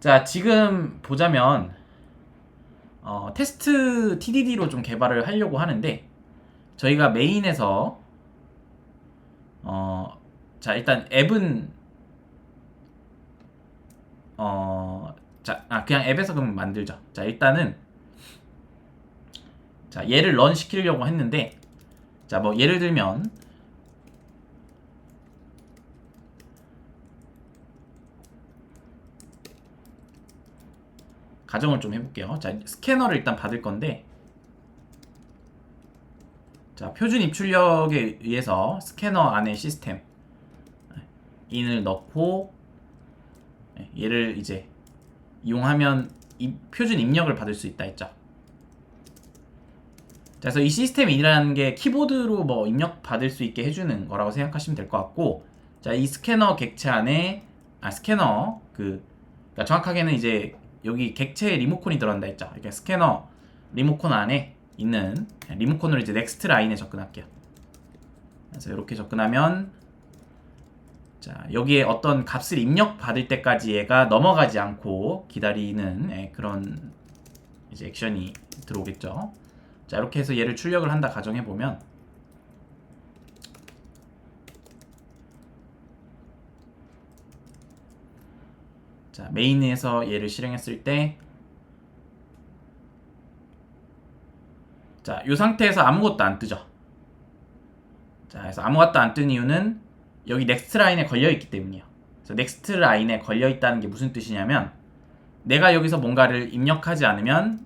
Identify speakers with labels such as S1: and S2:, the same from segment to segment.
S1: 자, 지금 보자면 테스트 TDD로 좀 개발을 하려고 하는데 저희가 메인에서 자, 일단 앱은 그냥 앱에서 그럼 만들자. 자, 일단은 자, 얘를 런 시키려고 했는데 자, 뭐 예를 들면 가정을 좀 해볼게요. 자, 스캐너를 일단 받을 건데 자, 표준 입출력에 의해서 스캐너 안에 시스템 인을 넣고 얘를 이제 이용하면 표준 입력을 받을 수 있다 했죠. 자, 그래서 이 시스템 인이라는 게 키보드로 뭐 입력 받을 수 있게 해주는 거라고 생각하시면 될 것 같고, 자, 이 스캐너 객체 안에 스캐너 그러니까 정확하게는 이제 여기 객체에 리모컨이 들어간다 했죠. 이렇게 스캐너 리모컨 안에 있는 리모컨으로 이제 넥스트 라인에 접근할게요. 그래서 이렇게 접근하면 자, 여기에 어떤 값을 입력 받을 때까지 얘가 넘어가지 않고 기다리는 그런 이제 액션이 들어오겠죠. 자, 이렇게 해서 얘를 출력을 한다 가정해보면 자, 메인에서 얘를 실행했을 때 자, 이 상태에서 아무것도 안 뜨죠. 자, 그래서 아무것도 안 뜬 이유는 여기 넥스트 라인에 걸려있기 때문이에요. 그래서 넥스트 라인에 걸려있다는 게 무슨 뜻이냐면 내가 여기서 뭔가를 입력하지 않으면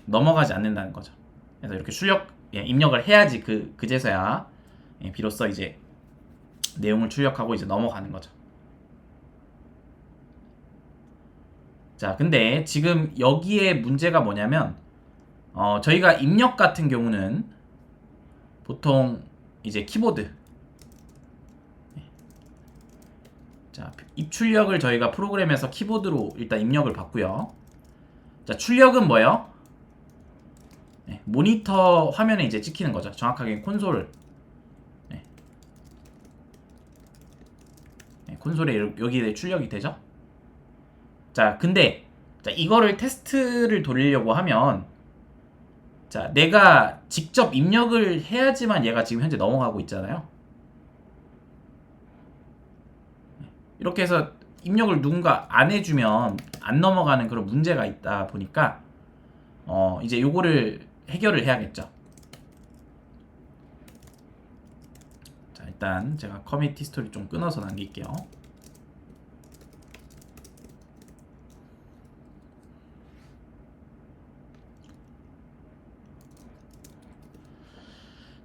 S1: 넘어가지 않는다는 거죠. 그래서 이렇게 입력을 해야지 그제서야 비로소 이제 내용을 출력하고 이제 넘어가는 거죠. 자, 근데 지금 여기에 문제가 뭐냐면 저희가 입력 같은 경우는 보통 이제 키보드 자, 입출력을 저희가 프로그램에서 키보드로 일단 입력을 받고요. 자, 출력은 뭐예요? 모니터 화면에 이제 찍히는 거죠. 정확하게 콘솔 콘솔에 여기에 출력이 되죠. 자, 근데 자, 이거를 테스트를 돌리려고 하면 자, 내가 직접 입력을 해야지만 얘가 지금 현재 넘어가고 있잖아요. 이렇게 해서 입력을 누군가 안 해주면 안 넘어가는 그런 문제가 있다 보니까 이제 요거를 해결을 해야겠죠. 자, 일단 제가 커뮤니티 스토리 좀 끊어서 남길게요.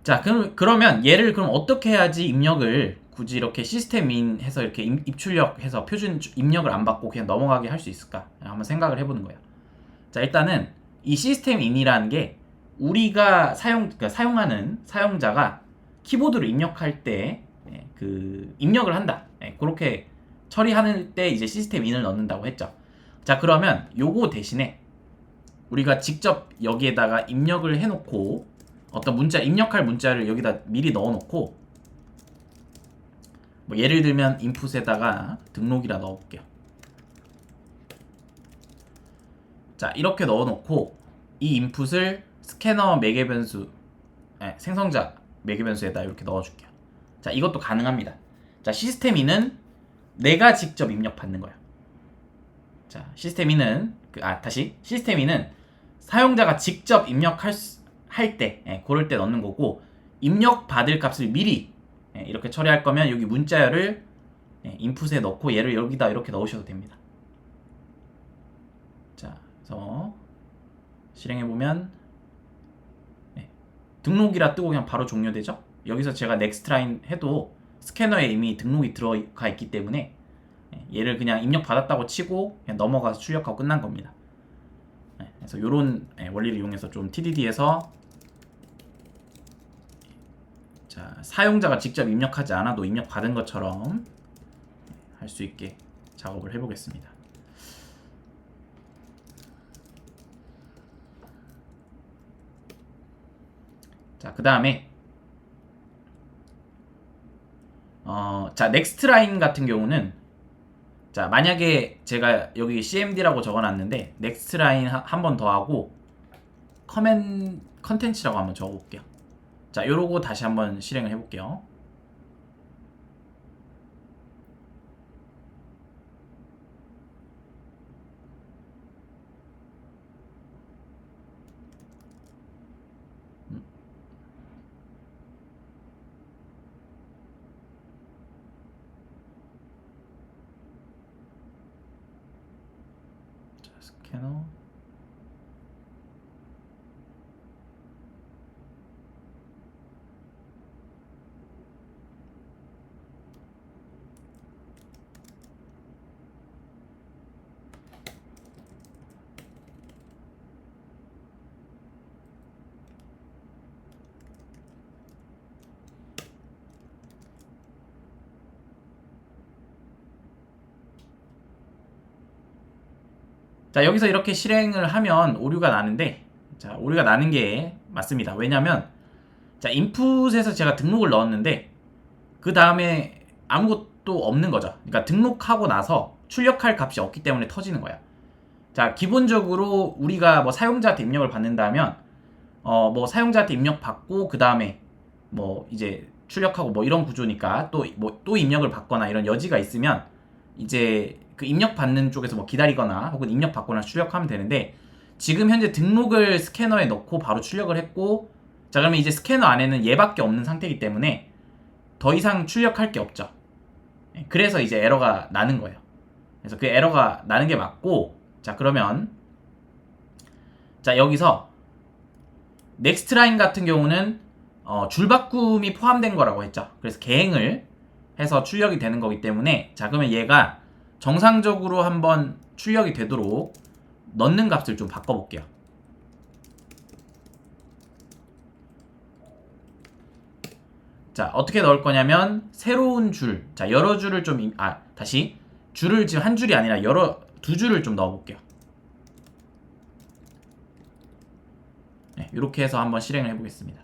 S1: 자, 그러면 얘를 그럼 어떻게 해야지 입력을 굳이 이렇게 시스템인 해서 이렇게 입출력해서 표준 입력을 안 받고 그냥 넘어가게 할 수 있을까? 한번 생각을 해보는 거예요. 자, 일단은 이 시스템 인이라는 게 우리가 그러니까 사용하는 사용자가 키보드로 입력할 때 그 입력을 한다. 그렇게 처리하는 때 이제 시스템 인을 넣는다고 했죠. 자, 그러면 요거 대신에 우리가 직접 여기에다가 입력을 해놓고 어떤 입력할 문자를 여기다 미리 넣어놓고 뭐 예를 들면 인풋에다가 등록이라 넣어볼게요. 자, 이렇게 넣어놓고 이 인풋을 스캐너 매개 변수 생성자 매개 변수에다 이렇게 넣어줄게요. 자, 이것도 가능합니다. 자, 시스템 인은 내가 직접 입력 받는 거예요. 자, 시스템 인은 시스템 인은 사용자가 직접 입력할 때 그럴 때 넣는 거고, 입력 받을 값을 미리 이렇게 처리할 거면 여기 문자열을 인풋에 넣고 얘를 여기다 이렇게 넣으셔도 됩니다. 자, 그래서 실행해보면 등록이라 뜨고 그냥 바로 종료되죠. 여기서 제가 넥스트 라인 해도 스캐너에 이미 등록이 들어가 있기 때문에 얘를 그냥 입력 받았다고 치고 그냥 넘어가서 출력하고 끝난 겁니다. 그래서 이런 원리를 이용해서 좀 TDD에서 자, 사용자가 직접 입력하지 않아도 입력 받은 것처럼 할 수 있게 작업을 해보겠습니다. 자, 그 다음에 자, 넥스트 라인 같은 경우는 자, 만약에 제가 여기 CMD라고 적어놨는데 넥스트 라인 한 번 더 하고 컨텐츠라고 한번 적어볼게요. 자, 요러고 다시 한번 실행을 해볼게요. 자, 스캐너. 자, 여기서 이렇게 실행을 하면 오류가 나는데, 자, 오류가 나는 게 맞습니다. 왜냐면 자, 인풋에서 제가 등록을 넣었는데 그 다음에 아무것도 없는 거죠. 그러니까 등록하고 나서 출력할 값이 없기 때문에 터지는 거야. 자, 기본적으로 우리가 뭐 사용자한테 입력을 받는다면 뭐 사용자한테 입력 받고 그 다음에 뭐 이제 출력하고 뭐 이런 구조니까 또 뭐 또 입력을 받거나 이런 여지가 있으면 이제 그 입력 받는 쪽에서 뭐 기다리거나 혹은 입력 받거나 출력하면 되는데, 지금 현재 등록을 스캐너에 넣고 바로 출력을 했고, 자, 그러면 이제 스캐너 안에는 얘밖에 없는 상태이기 때문에 더 이상 출력할 게 없죠. 그래서 이제 에러가 나는 거예요. 그래서 그 에러가 나는 게 맞고, 자, 그러면 자, 여기서 넥스트 라인 같은 경우는 줄바꿈이 포함된 거라고 했죠. 그래서 계행을 해서 출력이 되는 거기 때문에, 자, 그러면 얘가 정상적으로 한번 출력이 되도록 넣는 값을 좀 바꿔볼게요. 자, 어떻게 넣을 거냐면 새로운 줄, 자, 여러 줄을 좀 다시 줄을 지금 한 줄이 아니라 두 줄을 좀 넣어볼게요. 네, 이렇게 해서 한번 실행을 해보겠습니다.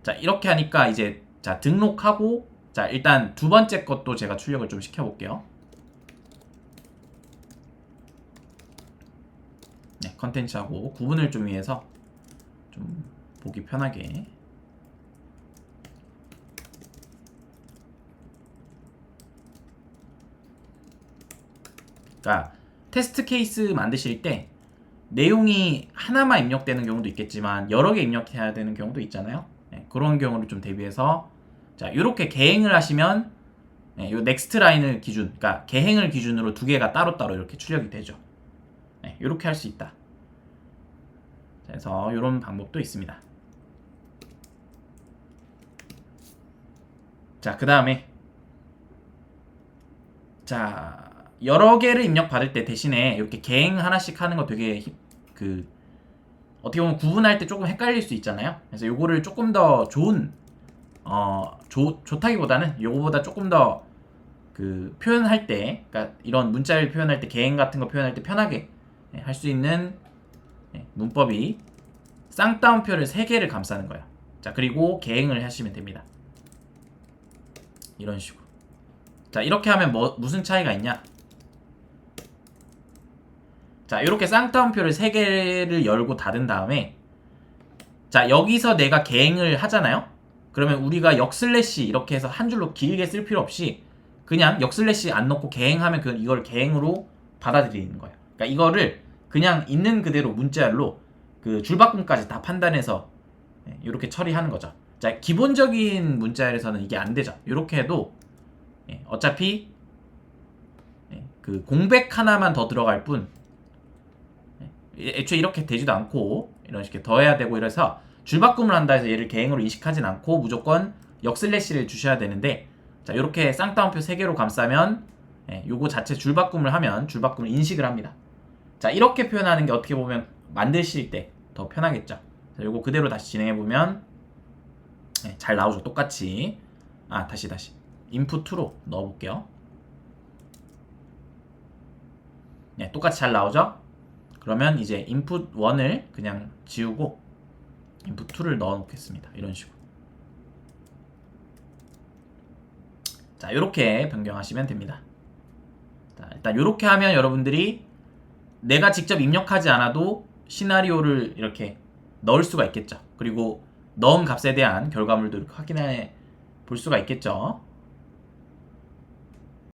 S1: 자, 이렇게 하니까 이제 자, 등록하고, 자, 일단 두 번째 것도 제가 출력을 좀 시켜볼게요. 네, 컨텐츠하고 구분을 좀 위해서 좀 보기 편하게. 그러니까 테스트 케이스 만드실 때 내용이 하나만 입력되는 경우도 있겠지만 여러 개 입력해야 되는 경우도 있잖아요. 네, 그런 경우를 좀 대비해서 자, 이렇게 계행을 하시면 네, 요 넥스트 라인을 기준, 그러니까 계행을 기준으로 두 개가 따로따로 이렇게 출력이 되죠. 네, 이렇게 할 수 있다. 그래서 이런 방법도 있습니다. 자, 그 다음에 자, 여러 개를 입력 받을 때 대신에 이렇게 계행 하나씩 하는 거 되게 어떻게 보면 구분할 때 조금 헷갈릴 수 있잖아요. 그래서 요거를 조금 더 좋은 좋다기보다는 요거보다 조금 더 표현할 때, 그러니까 이런 문자를 표현할 때 계행 같은 거 표현할 때 편하게 할 수 있는 문법이 쌍따옴표를 3개를 감싸는 거예요. 자, 그리고 계행을 하시면 됩니다. 이런 식으로. 자, 이렇게 하면 무슨 차이가 있냐? 자, 이렇게 쌍따옴표를 3개를 열고 닫은 다음에, 자, 여기서 내가 계행을 하잖아요. 그러면 우리가 역슬래시 이렇게 해서 한 줄로 길게 쓸 필요 없이 그냥 역슬래시 안 넣고 계행하면 이걸 계행으로 받아들이는 거예요. 그러니까 이거를 그냥 있는 그대로 문자열로 줄바꿈까지 다 판단해서 이렇게 처리하는 거죠. 자, 기본적인 문자열에서는 이게 안 되죠. 이렇게 해도 어차피 공백 하나만 더 들어갈 뿐 애초에 이렇게 되지도 않고 이런 식의 더해야 되고, 이래서 줄바꿈을 한다 해서 얘를 계행으로 인식하진 않고 무조건 역슬래시를 주셔야 되는데, 자, 이렇게 쌍따옴표 3개로 감싸면 요거 자체 줄바꿈을 하면 줄바꿈을 인식을 합니다. 자, 이렇게 표현하는 게 어떻게 보면 만드실 때 더 편하겠죠. 자, 요거 그대로 다시 진행해보면 잘 나오죠. 똑같이. 다시 input 2로 넣어볼게요. 네, 똑같이 잘 나오죠. 그러면 이제 input 1을 그냥 지우고 input 2를 넣어 놓겠습니다. 이런 식으로. 자, 이렇게 변경하시면 됩니다. 자, 일단 이렇게 하면 여러분들이 내가 직접 입력하지 않아도 시나리오를 이렇게 넣을 수가 있겠죠. 그리고 넣은 값에 대한 결과물도 이렇게 확인해 볼 수가 있겠죠.